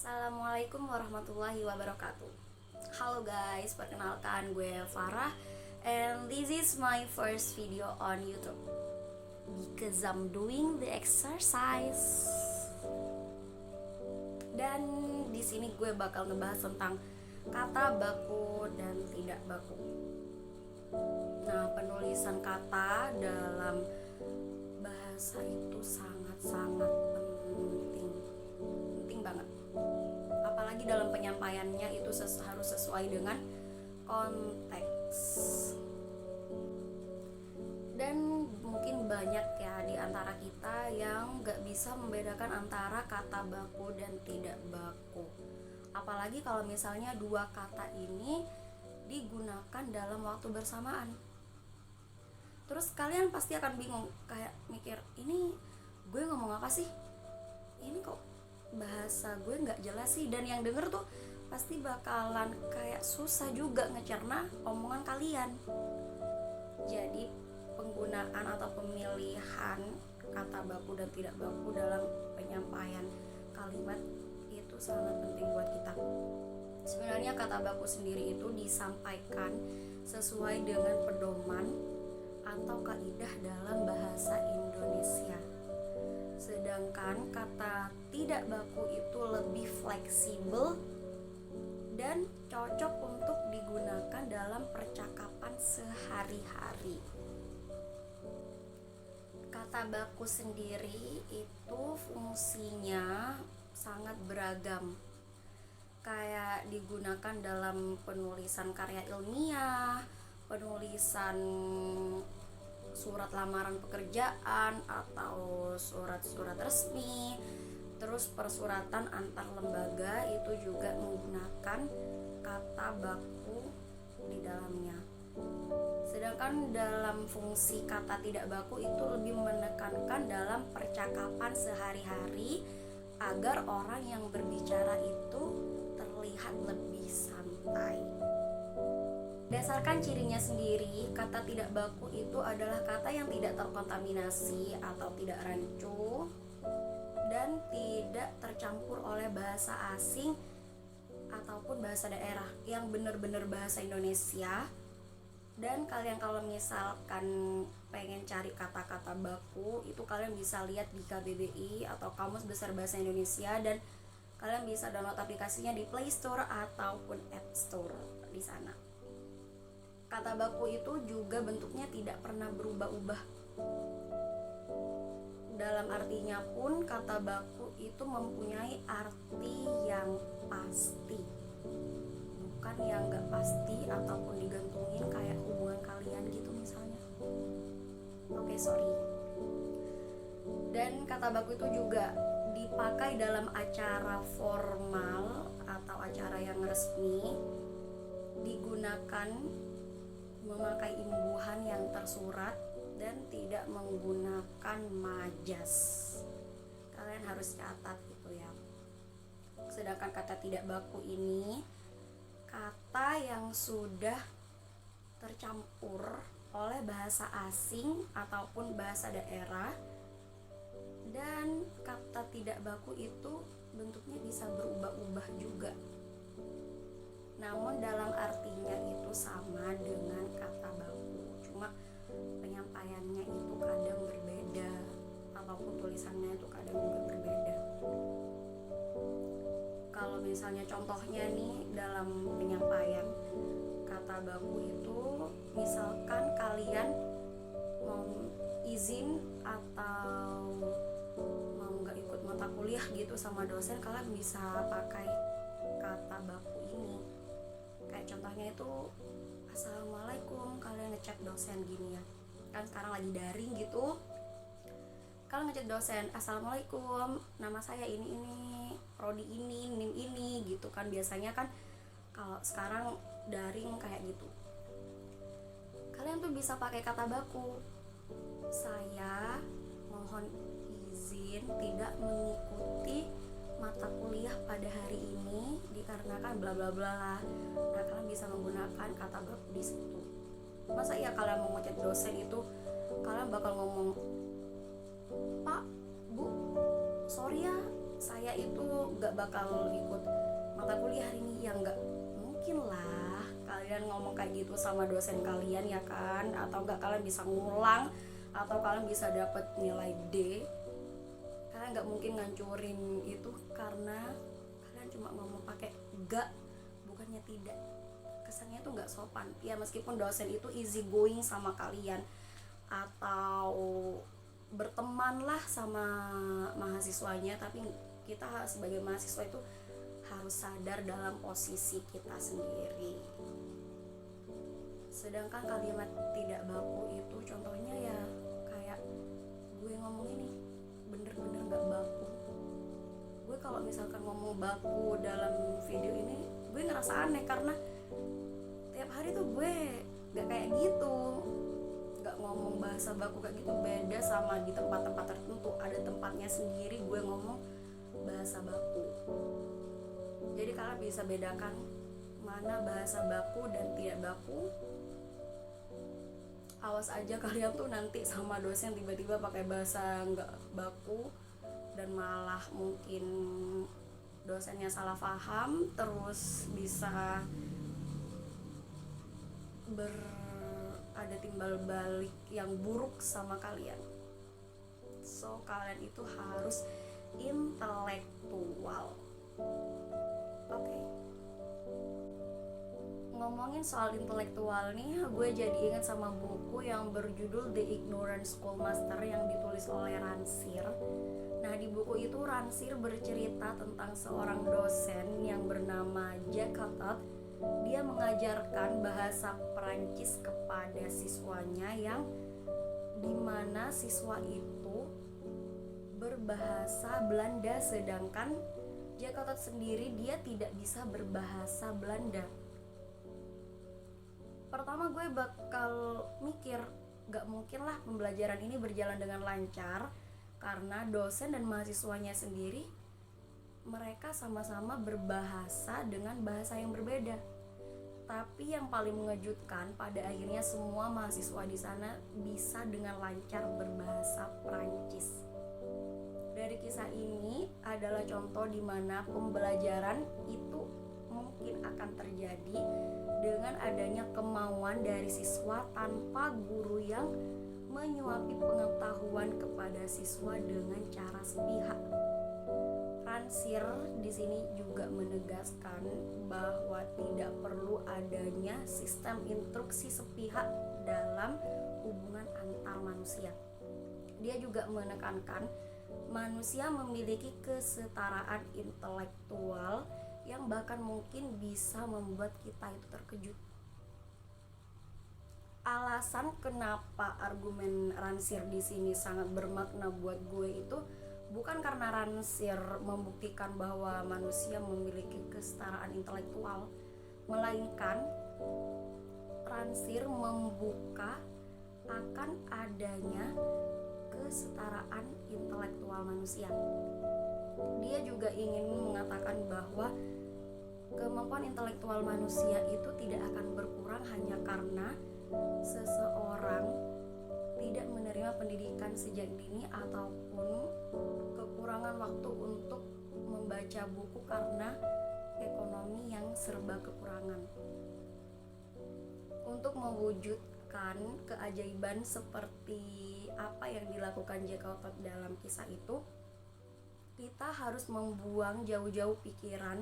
Assalamualaikum warahmatullahi wabarakatuh. Halo guys, perkenalkan gue Farah and this is my first video on YouTube because I'm doing the exercise. Dan di sini gue bakal ngebahas tentang kata baku dan tidak baku. Nah, penulisan kata dalam bahasa itu sangat-sangat penting banget. Apalagi dalam penyampaiannya itu harus sesuai dengan konteks. Dan mungkin banyak ya di antara kita yang gak bisa membedakan antara kata baku dan tidak baku. Apalagi kalau misalnya dua kata ini digunakan dalam waktu bersamaan. Terus kalian pasti akan bingung, kayak mikir, ini gue ngomong apa sih? Ini kok bahasa gue nggak jelas sih. Dan yang denger tuh pasti bakalan kayak susah juga ngecerna omongan kalian. Jadi penggunaan atau pemilihan kata baku dan tidak baku dalam penyampaian kalimat itu sangat penting buat kita. Sebenarnya kata baku sendiri itu disampaikan sesuai dengan pedoman atau kaidah dalam bahasa Indonesia. Sedangkan kata tidak baku itu lebih fleksibel dan cocok untuk digunakan dalam percakapan sehari-hari. Kata baku sendiri itu fungsinya sangat beragam. Kayak digunakan dalam penulisan karya ilmiah, penulisan surat lamaran pekerjaan atau surat-surat resmi, terus persuratan antar lembaga itu juga menggunakan kata baku di dalamnya. Sedangkan dalam fungsi kata tidak baku itu lebih menekankan dalam percakapan sehari-hari agar orang yang berbicara itu terlihat lebih santai. Berdasarkan cirinya sendiri, kata tidak baku itu adalah kata yang tidak terkontaminasi atau tidak rancu dan tidak tercampur oleh bahasa asing ataupun bahasa daerah yang benar-benar bahasa Indonesia. Dan kalian kalau misalkan pengen cari kata-kata baku itu kalian bisa lihat di KBBI atau Kamus Besar Bahasa Indonesia, dan kalian bisa download aplikasinya di Play Store ataupun App Store di sana. Kata baku itu juga bentuknya tidak pernah berubah-ubah. Dalam artinya pun kata baku itu mempunyai arti yang pasti, bukan yang gak pasti ataupun digantungin kayak hubungan kalian gitu misalnya. Sorry. Dan kata baku itu juga dipakai dalam acara formal atau acara yang resmi, digunakan memakai imbuhan yang tersurat dan tidak menggunakan majas. Kalian harus catat gitu ya. Sedangkan kata tidak baku ini kata yang sudah tercampur oleh bahasa asing ataupun bahasa daerah, dan kata tidak baku itu bentuknya bisa berubah-ubah juga. Namun dalam artinya itu sama dengan kata baku, cuma penyampaiannya itu kadang berbeda ataupun tulisannya itu kadang juga berbeda. Kalau misalnya contohnya nih dalam penyampaian kata baku itu, misalkan kalian mau izin atau mau gak ikut mata kuliah gitu sama dosen, kalian bisa pakai kata baku ini. Kayak contohnya itu assalamualaikum, kalian ngechat dosen gini ya, kan sekarang lagi daring gitu, kalian ngechat dosen, assalamualaikum, nama saya ini, prodi ini, nim ini gitu kan. Biasanya kan kalau sekarang daring kayak gitu, kalian tuh bisa pakai kata baku, saya mohon izin tidak mengikuti mata kuliah pada hari ini dikarenakan bla bla bla lah. Nah, kalian bisa menggunakan kata baku di situ. Masa iya kalian mau ngechat dosen itu kalian bakal ngomong, Pak, Bu, sorry ya, saya itu gak bakal ikut mata kuliah hari ini, ya nggak mungkin lah kalian ngomong kayak gitu sama dosen kalian ya kan, atau enggak kalian bisa ngulang atau kalian bisa dapat nilai D. Kalian nggak mungkin ngancurin itu karena kalian cuma ngomong pakai gak, bukannya tidak. Kesannya tuh nggak sopan ya, meskipun dosen itu easy going sama kalian atau berteman lah sama mahasiswanya, tapi kita sebagai mahasiswa itu harus sadar dalam posisi kita sendiri. Sedangkan kalimat tidak baku itu contohnya ya kayak gue ngomong ini bener-bener gak baku. Gue kalau misalkan ngomong baku dalam video ini gue ngerasa aneh karena tiap hari tuh gue gak kayak gitu, gak ngomong bahasa baku kayak gitu. Beda sama di tempat-tempat tertentu, ada tempatnya sendiri gue ngomong bahasa baku. Jadi kalian bisa bedakan mana bahasa baku dan tidak baku. Awas aja kalian tuh nanti sama dosen tiba-tiba pakai bahasa nggak baku dan malah mungkin dosennya salah paham, terus bisa ada timbal balik yang buruk sama kalian. So kalian itu harus intelektual. Oke. Ngomongin soal intelektual nih, gue jadi ingat sama buku yang berjudul The Ignorant Schoolmaster yang ditulis oleh Ransir. Nah, di buku itu Ransir bercerita tentang seorang dosen yang bernama Jack Cottot. Dia mengajarkan bahasa Perancis kepada siswanya yang dimana siswa itu berbahasa Belanda, sedangkan Jack Cottot sendiri dia tidak bisa berbahasa Belanda. Pertama gue bakal mikir gak mungkin lah pembelajaran ini berjalan dengan lancar karena dosen dan mahasiswanya sendiri mereka sama-sama berbahasa dengan bahasa yang berbeda. Tapi yang paling mengejutkan pada akhirnya semua mahasiswa di sana bisa dengan lancar berbahasa Prancis. Dari kisah ini adalah contoh di mana pembelajaran itu mungkin akan terjadi dengan adanya kemauan dari siswa tanpa guru yang menyuapi pengetahuan kepada siswa dengan cara sepihak. Ransir di sini juga menegaskan bahwa tidak perlu adanya sistem instruksi sepihak dalam hubungan antar manusia. Dia juga menekankan manusia memiliki kesetaraan intelektual yang bahkan mungkin bisa membuat kita itu terkejut. Alasan kenapa argumen Ransir di sini sangat bermakna buat gue itu bukan karena Ransir membuktikan bahwa manusia memiliki kesetaraan intelektual, melainkan Ransir membuka akan adanya kesetaraan intelektual manusia. Dia juga ingin mengatakan bahwa kemampuan intelektual manusia itu tidak akan berkurang hanya karena seseorang tidak menerima pendidikan sejak dini ataupun kekurangan waktu untuk membaca buku karena ekonomi yang serba kekurangan. Untuk mewujudkan keajaiban seperti apa yang dilakukan Jack Cottot dalam kisah itu, kita harus membuang jauh-jauh pikiran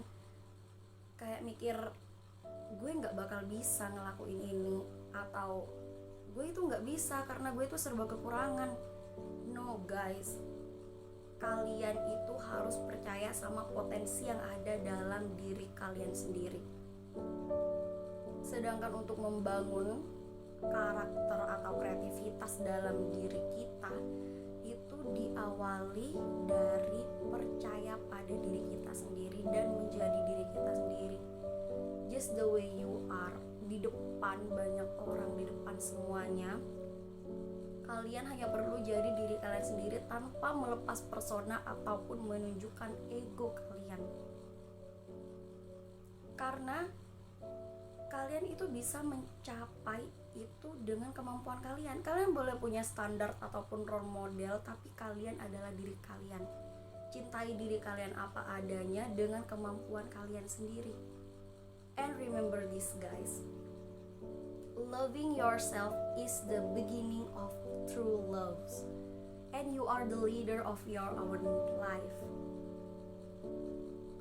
kayak mikir gue gak bakal bisa ngelakuin ini atau gue itu gak bisa karena gue itu serba kekurangan. No guys, kalian itu harus percaya sama potensi yang ada dalam diri kalian sendiri. Sedangkan untuk membangun karakter atau kreativitas dalam diri kita itu diawali dari percaya pada diri kita sendiri dan menjadi diri kita sendiri. Just the way you are, di depan banyak orang, di depan semuanya. Kalian hanya perlu jadi diri kalian sendiri tanpa melepas persona ataupun menunjukkan ego kalian. Karena kalian itu bisa mencapai itu dengan kemampuan kalian. Kalian boleh punya standar ataupun role model, tapi kalian adalah diri kalian. cintai diri kalian apa adanya dengan kemampuan kalian sendiri. And remember this guys, loving yourself is the beginning of true love, and you are the leader of your own life.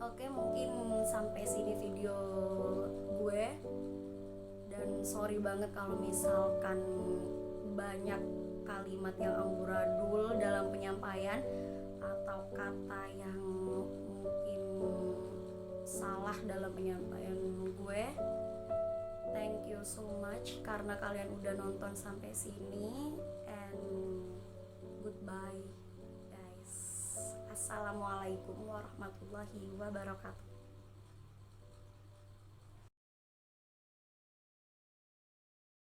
Oke, mungkin sampai sini video gue, dan sorry banget kalau misalkan banyak kalimat yang amburadul dalam penyampaian atau kata yang mungkin salah dalam penyampaian gue. Thank you so much karena kalian udah nonton sampai sini, and goodbye guys. Assalamualaikum warahmatullahi wabarakatuh.